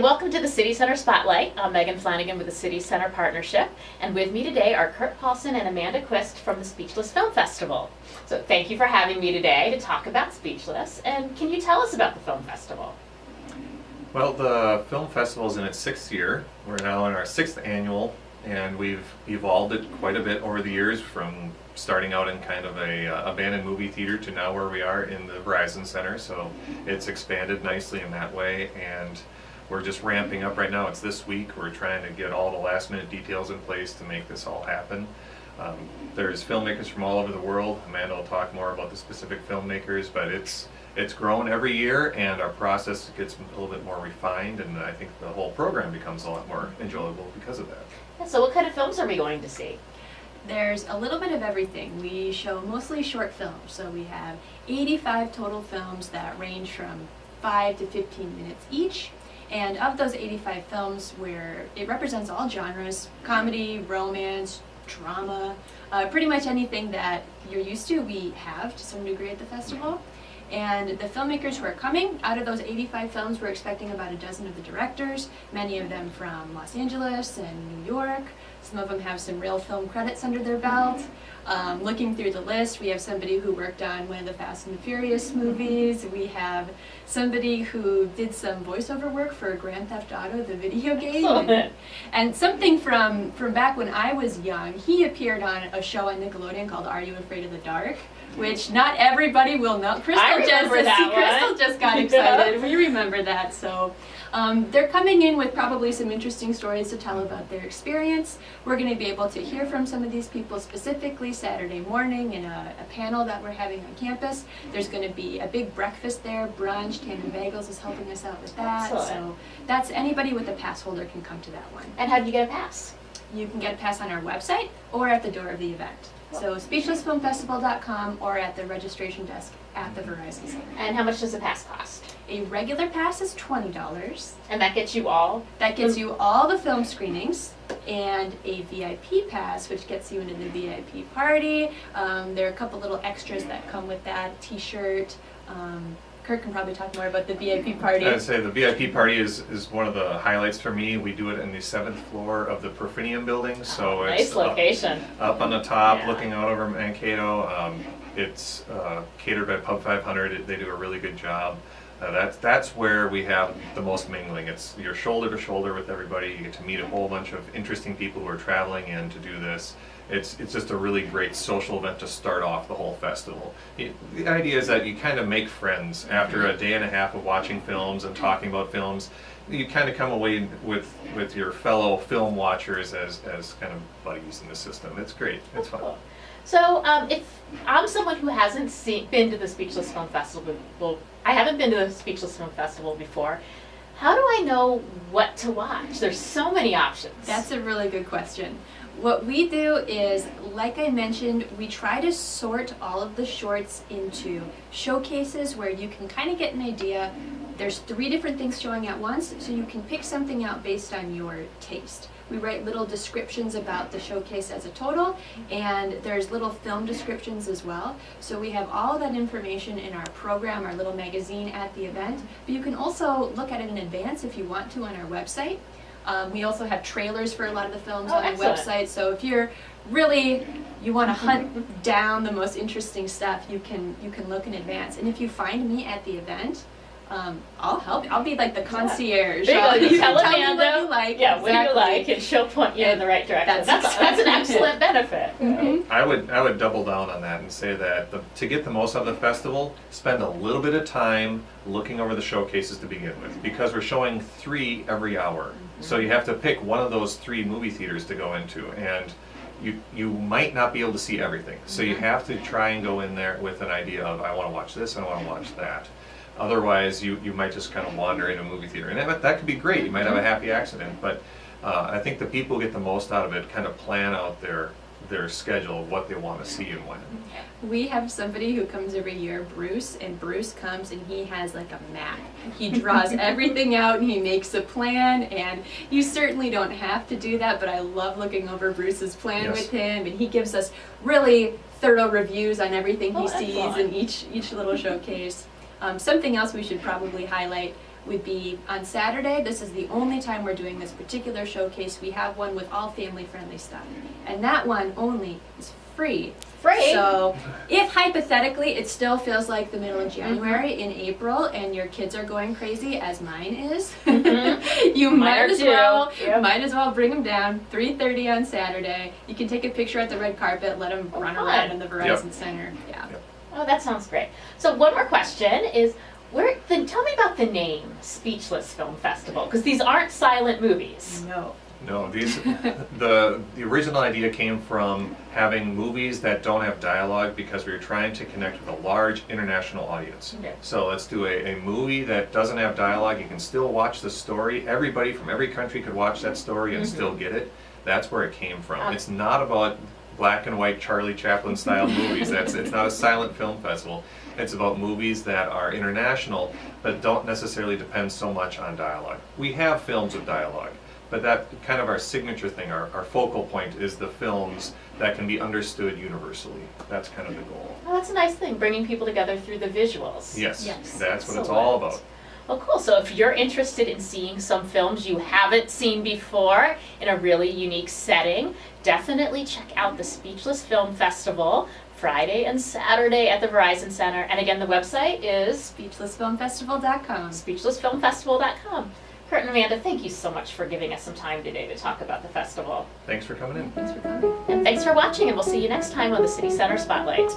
and welcome to the City Center Spotlight. I'm Megan Flanagan with the City Center Partnership, and with me today are Kurt Paulsen and Amanda Quist from the Speechless Film Festival. So thank you for having me today to talk about Speechless, and can you tell us about the film festival? Well, the film festival is in its 6th year. We're now in our 6th annual, and we've evolved it quite a bit over the years, from starting out in kind of a abandoned movie theater to now where we are in the Verizon Center. So it's expanded nicely in that way, and we're just ramping up right now. It's this week. We're trying to get all the last minute details in place to make this all happen. There's filmmakers from all over the world. Amanda will talk more about the specific filmmakers, but it's grown every year, and our process gets a little bit more refined, and I think the whole program becomes a lot more enjoyable because of that. Yeah, so what kind of films are we going to see? There's a little bit of everything. We show mostly short films, so we have 85 total films that range from 5 to 15 minutes each. And of those 85 films, where it represents all genres: comedy, romance, drama, pretty much anything that you're used to, we have to some degree at the festival. And the filmmakers who are coming, out of those 85 films, we're expecting about a dozen of the directors, many of them from Los Angeles and New York. Some of them have some real film credits under their belt. Looking through the list, we have somebody who worked on one of the Fast and the Furious movies. We have somebody who did some voiceover work for Grand Theft Auto, the video game. And something from back when I was young, he appeared on a show on Nickelodeon called Are You Afraid of the Dark? Which not everybody will know. Crystal just got excited. We remember that. So they're coming in with probably some interesting stories to tell about their experience. We're going to be able to hear from some of these people specifically Saturday morning in a panel that we're having on campus. There's going to be a big breakfast there, brunch. Tandem Bagels is helping us out with that. Excellent. So that's anybody with a pass holder can come to that one. And how do you get a pass? You can get a pass on our website or at the door of the event. So speechlessfilmfestival.com or at the registration desk at the Verizon Center. And how much does a pass cost? A regular pass is $20. And that gets you all? That gets you all the film screenings, and a VIP pass, which gets you into the VIP party. There are a couple little extras that come with that, t-shirt. Kurt can probably talk more about the VIP party. I'd say the VIP party is one of the highlights for me. We do it in the 7th floor of the Perfinium building, so nice it's location. Up on the top, Yeah. looking out over Mankato. It's catered by Pub 500. They do a really good job. That's where we have the most mingling. It's you're shoulder to shoulder with everybody. You get to meet a whole bunch of interesting people who are traveling in to do this. It's just a really great social event to start off the whole festival. The idea is that you kind of make friends after a day and a half of watching films and talking about films. You kind of come away with your fellow film watchers as kind of buddies in the system. It's great. It's fun. Cool. So if I'm someone who hasn't been to the Speechless Film Festival, I haven't been to the Speechless Film Festival before, how do I know what to watch? There's so many options. That's a really good question. What we do is, like I mentioned, we try to sort all of the shorts into showcases where you can kind of get an idea. There's 3 different things showing at once, so you can pick something out based on your taste. We write little descriptions about the showcase as a total, and there's little film descriptions as well. So we have all of that information in our program, our little magazine at the event, but you can also look at it in advance if you want to on our website. We also have trailers for a lot of the films on the website, so if you're you want to hunt down the most interesting stuff, you can look in advance. And if you find me at the event, I'll help you. I'll be like the concierge. There you go. You tell tell me Amanda what you like. Yeah, exactly. what do you like, and she'll point you in the right direction. That's an excellent benefit. Mm-hmm. I would double down on that and say that to get the most out of the festival, spend a little bit of time looking over the showcases to begin with, because we're showing 3 every hour. Mm-hmm. So you have to pick one of those 3 movie theaters to go into, and you might not be able to see everything. So you have to try and go in there with an idea of, I want to watch this, I want to watch that. Otherwise, you might just kind of wander in a movie theater. And that could be great. You might have a happy accident. But I think the people who get the most out of it kind of plan out their schedule of what they want to see and when. We have somebody who comes every year, Bruce, and Bruce comes and he has like a map. He draws everything out and he makes a plan, and you certainly don't have to do that, but I love looking over Bruce's plan with him, and he gives us really thorough reviews on everything he sees in each little showcase. Something else we should probably highlight, would be on Saturday. This is the only time we're doing this particular showcase. We have one with all family-friendly stuff. And that one only is free. Free? So if hypothetically it still feels like the middle of January in April and your kids are going crazy, as mine is, you might as well bring them down 3:30 on Saturday. You can take a picture at the red carpet, let them run around in the Verizon Center. Yeah. Oh, that sounds great. So one more question is, tell me about the name Speechless Film Festival, because these aren't silent movies. No, the original idea came from having movies that don't have dialogue because we were trying to connect with a large international audience. Okay. So let's do a movie that doesn't have dialogue. You can still watch the story. Everybody from every country could watch that story and still get it. That's where it came from. It's not about black and white Charlie Chaplin style movies. It's not a silent film festival. It's about movies that are international but don't necessarily depend so much on dialogue. We have films with dialogue, but that kind of our signature thing, our focal point is the films that can be understood universally. That's kind of the goal. Oh, that's a nice thing, bringing people together through the visuals. Yes, Yes. that's what it's all about. Well, cool. So if you're interested in seeing some films you haven't seen before in a really unique setting, definitely check out the Speechless Film Festival Friday and Saturday at the Verizon Center. And again, the website is SpeechlessFilmFestival.com. SpeechlessFilmFestival.com. Kurt and Amanda, thank you so much for giving us some time today to talk about the festival. Thanks for coming in. Thanks for coming. And thanks for watching, and we'll see you next time on the City Center Spotlight.